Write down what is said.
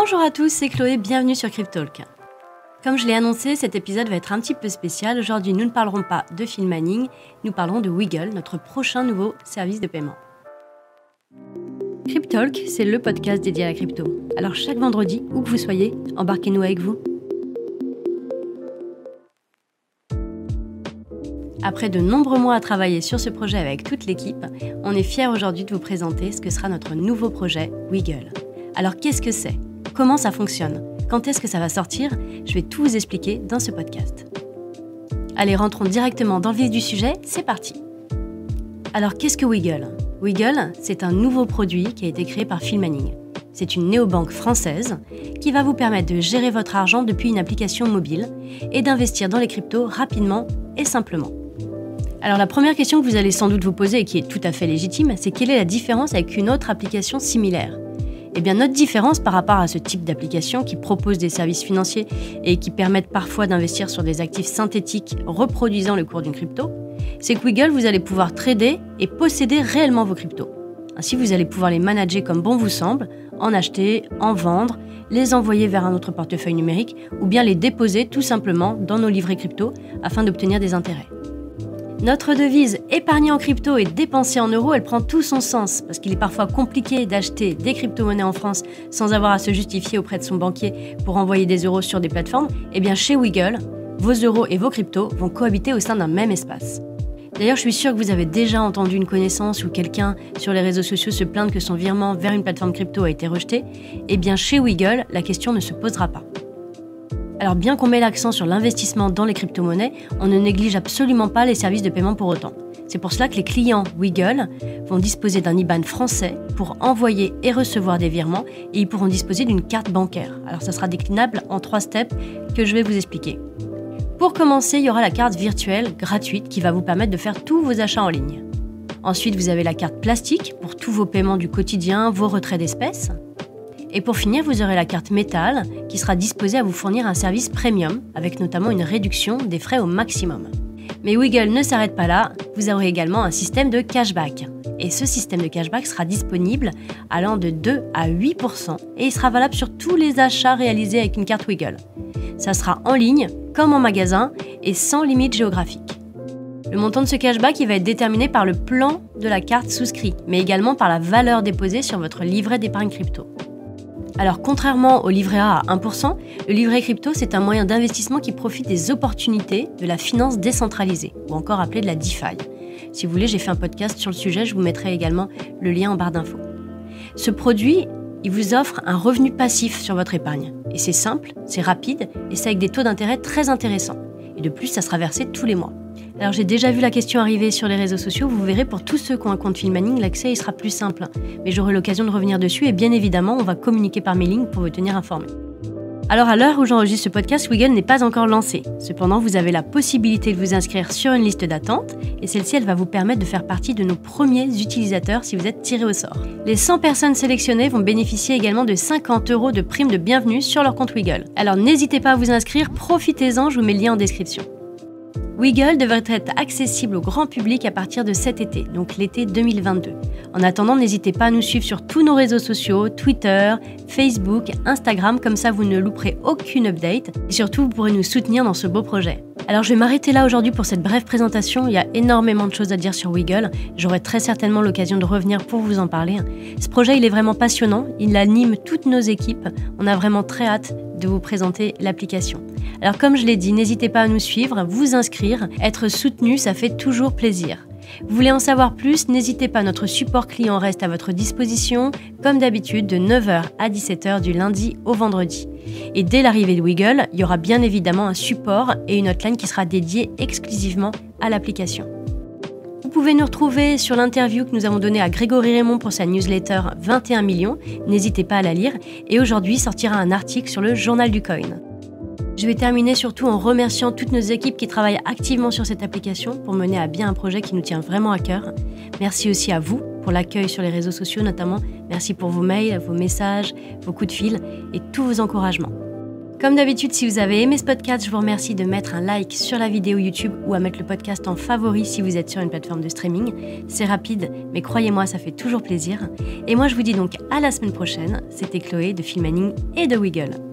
Bonjour à tous, c'est Chloé, bienvenue sur Cryptalk. Comme je l'ai annoncé, cet épisode va être un petit peu spécial. Aujourd'hui, nous ne parlerons pas de Phil Manning, nous parlerons de Wiggle, notre prochain nouveau service de paiement. Cryptalk, c'est le podcast dédié à la crypto. Alors chaque vendredi, où que vous soyez, embarquez-nous avec vous. Après de nombreux mois à travailler sur ce projet avec toute l'équipe, on est fiers aujourd'hui de vous présenter ce que sera notre nouveau projet Wiggle. Alors qu'est-ce que c'est ? Comment ça fonctionne ? Quand est-ce que ça va sortir ? Je vais tout vous expliquer dans ce podcast. Allez, rentrons directement dans le vif du sujet, c'est parti. Alors qu'est-ce que Wiggle ? Wiggle, c'est un nouveau produit qui a été créé par Phil Manning. C'est une néobanque française qui va vous permettre de gérer votre argent depuis une application mobile et d'investir dans les cryptos rapidement et simplement. Alors la première question que vous allez sans doute vous poser et qui est tout à fait légitime, c'est quelle est la différence avec une autre application similaire ? Eh bien notre différence par rapport à ce type d'application qui propose des services financiers et qui permettent parfois d'investir sur des actifs synthétiques reproduisant le cours d'une crypto, c'est que Wiggle, vous allez pouvoir trader et posséder réellement vos cryptos. Ainsi, vous allez pouvoir les manager comme bon vous semble, en acheter, en vendre, les envoyer vers un autre portefeuille numérique ou bien les déposer tout simplement dans nos livrets crypto afin d'obtenir des intérêts. Notre devise « épargner en crypto et dépenser en euros », elle prend tout son sens parce qu'il est parfois compliqué d'acheter des crypto-monnaies en France sans avoir à se justifier auprès de son banquier pour envoyer des euros sur des plateformes. Eh bien chez Wiggle, vos euros et vos cryptos vont cohabiter au sein d'un même espace. D'ailleurs, je suis sûre que vous avez déjà entendu une connaissance ou quelqu'un sur les réseaux sociaux se plaindre que son virement vers une plateforme crypto a été rejeté. Eh bien chez Wiggle, la question ne se posera pas. Alors bien qu'on met l'accent sur l'investissement dans les crypto-monnaies, on ne néglige absolument pas les services de paiement pour autant. C'est pour cela que les clients Wiggle vont disposer d'un IBAN français pour envoyer et recevoir des virements et ils pourront disposer d'une carte bancaire. Alors ça sera déclinable en 3 steps que je vais vous expliquer. Pour commencer, il y aura la carte virtuelle gratuite qui va vous permettre de faire tous vos achats en ligne. Ensuite, vous avez la carte plastique pour tous vos paiements du quotidien, vos retraits d'espèces. Et pour finir, vous aurez la carte métal qui sera disposée à vous fournir un service premium avec notamment une réduction des frais au maximum. Mais Wiggle ne s'arrête pas là, vous aurez également un système de cashback. Et ce système de cashback sera disponible allant de 2 à 8% et il sera valable sur tous les achats réalisés avec une carte Wiggle. Ça sera en ligne, comme en magasin et sans limite géographique. Le montant de ce cashback il va être déterminé par le plan de la carte souscrit, mais également par la valeur déposée sur votre livret d'épargne crypto. Alors contrairement au livret A à 1%, le livret crypto c'est un moyen d'investissement qui profite des opportunités de la finance décentralisée, ou encore appelée de la DeFi. Si vous voulez, j'ai fait un podcast sur le sujet, je vous mettrai également le lien en barre d'infos. Ce produit, il vous offre un revenu passif sur votre épargne. Et c'est simple, c'est rapide, et c'est avec des taux d'intérêt très intéressants. Et de plus, ça sera versé tous les mois. Alors j'ai déjà vu la question arriver sur les réseaux sociaux, vous verrez pour tous ceux qui ont un compte Phil Manning, l'accès il sera plus simple. Mais j'aurai l'occasion de revenir dessus et bien évidemment, on va communiquer par mailing pour vous tenir informés. Alors à l'heure où j'enregistre ce podcast, Wiggle n'est pas encore lancé. Cependant, vous avez la possibilité de vous inscrire sur une liste d'attente et celle-ci, elle va vous permettre de faire partie de nos premiers utilisateurs si vous êtes tiré au sort. Les 100 personnes sélectionnées vont bénéficier également de 50 € de prime de bienvenue sur leur compte Wiggle. Alors n'hésitez pas à vous inscrire, profitez-en, je vous mets le lien en description. Wiggle devrait être accessible au grand public à partir de cet été, donc l'été 2022. En attendant, n'hésitez pas à nous suivre sur tous nos réseaux sociaux, Twitter, Facebook, Instagram, comme ça vous ne louperez aucune update. Et surtout, vous pourrez nous soutenir dans ce beau projet. Alors je vais m'arrêter là aujourd'hui pour cette brève présentation, il y a énormément de choses à dire sur Wiggle, j'aurai très certainement l'occasion de revenir pour vous en parler. Ce projet il est vraiment passionnant, il anime toutes nos équipes, on a vraiment très hâte de vous présenter l'application. Alors comme je l'ai dit, n'hésitez pas à nous suivre, vous inscrire, être soutenu, ça fait toujours plaisir. Vous voulez en savoir plus, n'hésitez pas, notre support client reste à votre disposition, comme d'habitude, de 9h à 17h du lundi au vendredi. Et dès l'arrivée de Wiggle, il y aura bien évidemment un support et une hotline qui sera dédiée exclusivement à l'application. Vous pouvez nous retrouver sur l'interview que nous avons donnée à Grégory Raymond pour sa newsletter 21 millions, n'hésitez pas à la lire, et aujourd'hui sortira un article sur le journal du coin. Je vais terminer surtout en remerciant toutes nos équipes qui travaillent activement sur cette application pour mener à bien un projet qui nous tient vraiment à cœur. Merci aussi à vous pour l'accueil sur les réseaux sociaux notamment. Merci pour vos mails, vos messages, vos coups de fil et tous vos encouragements. Comme d'habitude, si vous avez aimé ce podcast, je vous remercie de mettre un like sur la vidéo YouTube ou à mettre le podcast en favori si vous êtes sur une plateforme de streaming. C'est rapide, mais croyez-moi, ça fait toujours plaisir. Et moi, je vous dis donc à la semaine prochaine. C'était Chloé de Filmaning et de Wiggle.